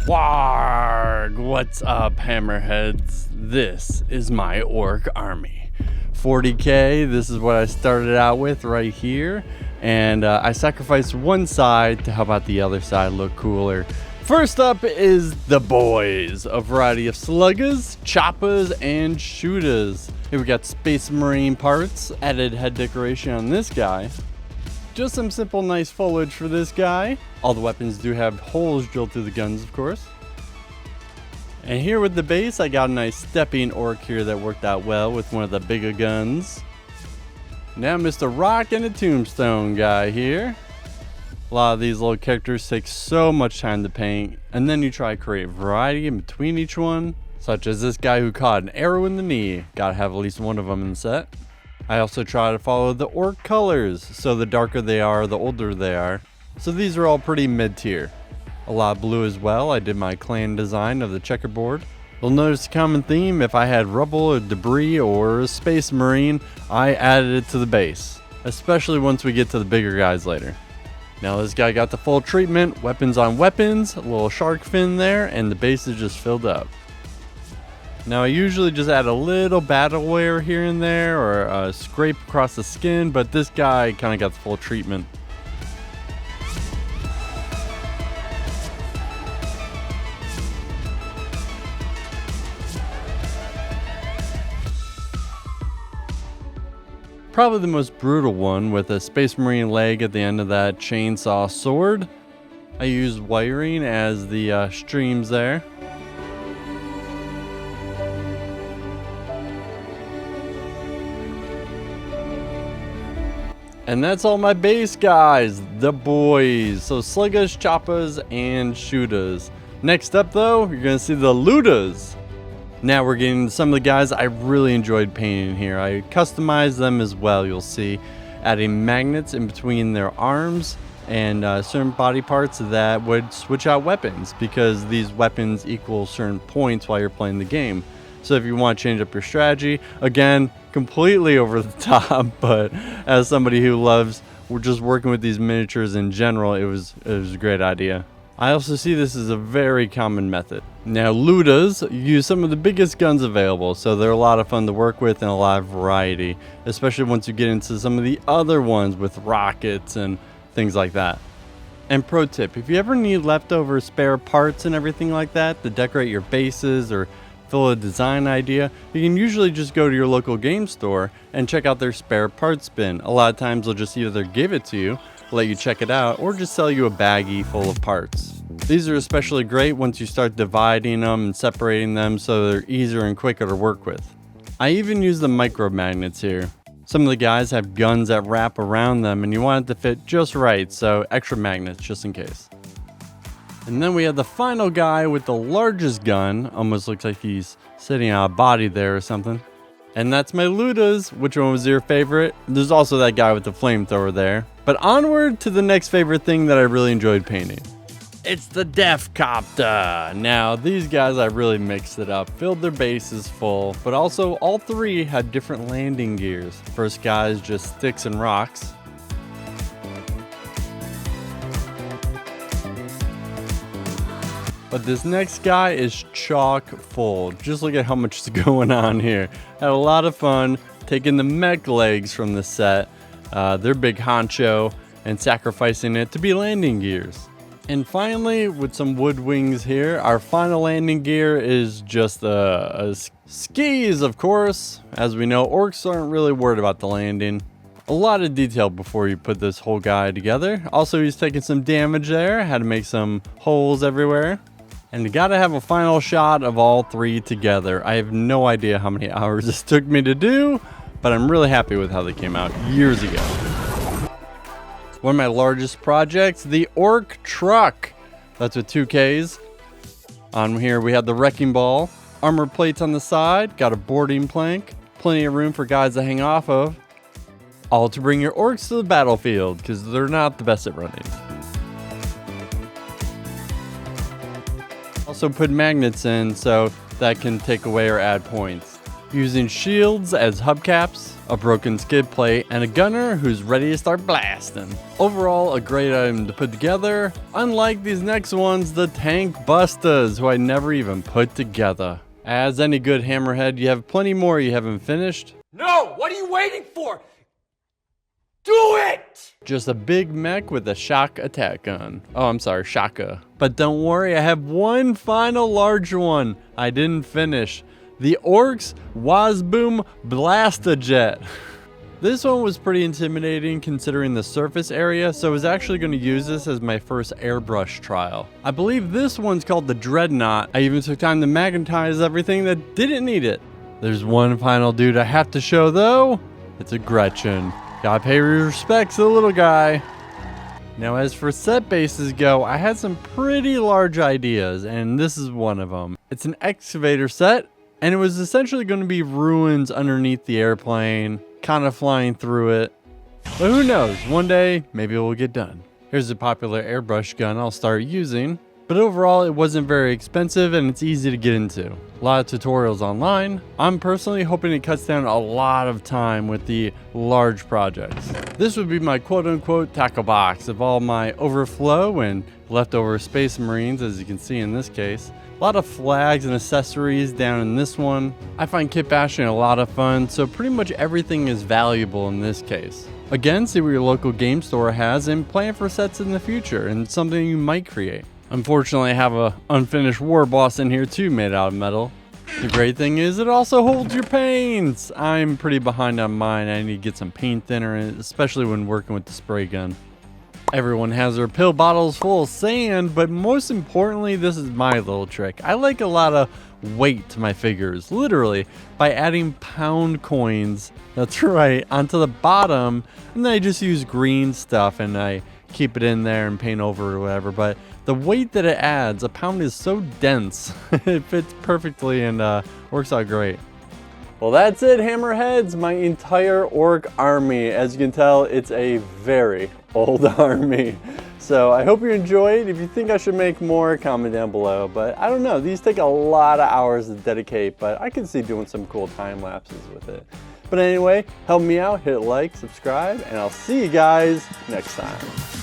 Warg! What's up, hammerheads? This is my orc army. 40K, this is what I started out with right here. And I sacrificed one side to help out the other side look cooler. First up is the boys, a variety of sluggers, choppers, and shooters. Here we got Space Marine parts, added head decoration on this guy. Just some simple nice foliage for this guy. All the weapons do have holes drilled through the guns, of course. And here with the base, I got a nice stepping orc here that worked out well with one of the bigger guns. Now Mr. Rock and a Tombstone guy here. A lot of these little characters take so much time to paint, and then you try to create variety in between each one, such as this guy who caught an arrow in the knee. Gotta have at least one of them in the set. I also try to follow the orc colors, so the darker they are, the older they are. So these are all pretty mid-tier. A lot of blue as well. I did my clan design of the checkerboard. You'll notice a common theme: if I had rubble or debris or a space marine, I added it to the base, especially once we get to the bigger guys later. Now this guy got the full treatment, weapons on weapons, a little shark fin there, and the base is just filled up. Now I usually just add a little battle wear here and there, or a scrape across the skin, but this guy kind of got the full treatment. Probably the most brutal one, with a Space Marine leg at the end of that chainsaw sword. I used wiring as the streams there. And that's all my base guys, the boys. So sluggers, choppers, and shooters. Next up though, you're gonna see the Ludas. Now we're getting some of the guys I really enjoyed painting here. I customized them as well, you'll see. Adding magnets in between their arms and certain body parts that would switch out weapons, because these weapons equal certain points while you're playing the game. So if you want to change up your strategy, again, completely over the top, but as somebody who loves just working with these miniatures in general, it was a great idea. I also see this as a very common method. Now Ludas use some of the biggest guns available, so they're a lot of fun to work with and a lot of variety, especially once you get into some of the other ones with rockets and things like that. And pro tip, if you ever need leftover spare parts and everything like that to decorate your bases or fill a design idea, you can usually just go to your local game store and check out their spare parts bin. A lot of times they'll just either give it to you, let you check it out, or just sell you a baggie full of parts. These are especially great once you start dividing them and separating them, so they're easier and quicker to work with. I even use the micro magnets here. Some of the guys have guns that wrap around them and you want it to fit just right, so extra magnets just in case. And then we have the final guy with the largest gun. Almost looks like he's sitting on a body there or something. And that's my Ludas. Which one was your favorite? There's also that guy with the flamethrower there. But onward to the next favorite thing that I really enjoyed painting. It's the Death Copter. Now these guys, I really mixed it up, filled their bases full, but also all three had different landing gears. First guy is just sticks and rocks. But this next guy is chock full. Just look at how much is going on here. Had a lot of fun taking the mech legs from the set, their big honcho, and sacrificing it to be landing gears. And finally, with some wood wings here, our final landing gear is just skis, of course. As we know, orcs aren't really worried about the landing. A lot of detail before you put this whole guy together. Also, he's taking some damage there. Had to make some holes everywhere. And you gotta have a final shot of all three together. I have no idea how many hours this took me to do, but I'm really happy with how they came out years ago. One of my largest projects, the Orc Truck. That's with 2 Ks. On here we have the wrecking ball, armor plates on the side, got a boarding plank, plenty of room for guys to hang off of. All to bring your orcs to the battlefield, because they're not the best at running. Also put magnets in so that can take away or add points. using shields as hubcaps, a broken skid plate, and a gunner who's ready to start blasting. Overall, a great item to put together, unlike these next ones, the tank bustas, who I never even put together. As any good hammerhead, you have plenty more you haven't finished. No! What are you waiting for? Do it! Just a big mech with a shock attack gun. Oh, I'm sorry, shaka. But don't worry, I have one final large one I didn't finish. The Orcs Wazboom Blastajet. This one was pretty intimidating considering the surface area, so I was actually going to use this as my first airbrush trial. I believe this one's called the Dreadnought. I even took time to magnetize everything that didn't need it. There's one final dude I have to show though. It's a Gretchen. Gotta pay respects to the little guy. Now as for set bases go, I had some pretty large ideas, and this is one of them. It's an excavator set, and it was essentially going to be ruins underneath the airplane, kind of flying through it. But who knows, one day, maybe it will get done. Here's a popular airbrush gun I'll start using. But overall, it wasn't very expensive and it's easy to get into. A lot of tutorials online. I'm personally hoping it cuts down a lot of time with the large projects. This would be my quote-unquote tackle box of all my overflow and leftover Space Marines, as you can see in this case. A lot of flags and accessories down in this one. I find kit bashing a lot of fun, so pretty much everything is valuable in this case. Again, see what your local game store has and plan for sets in the future and something you might create. Unfortunately, I have a unfinished war boss in here too, made out of metal. The great thing is it also holds your paints. I'm pretty behind on mine. I need to get some paint thinner, especially when working with the spray gun. Everyone has their pill bottles full of sand, but most importantly, this is my little trick. I like a lot of weight to my figures, literally, by adding pound coins, that's right, onto the bottom, and then I just use green stuff and I keep it in there and paint over or whatever. But the weight that it adds, a pound is so dense, it fits perfectly and works out great. Well, that's it, Hammerheads, my entire orc army. As you can tell, it's a very old army. So I hope you enjoyed. If you think I should make more, comment down below. But I don't know, these take a lot of hours to dedicate, but I can see doing some cool time lapses with it. But anyway, help me out, hit like, subscribe, and I'll see you guys next time.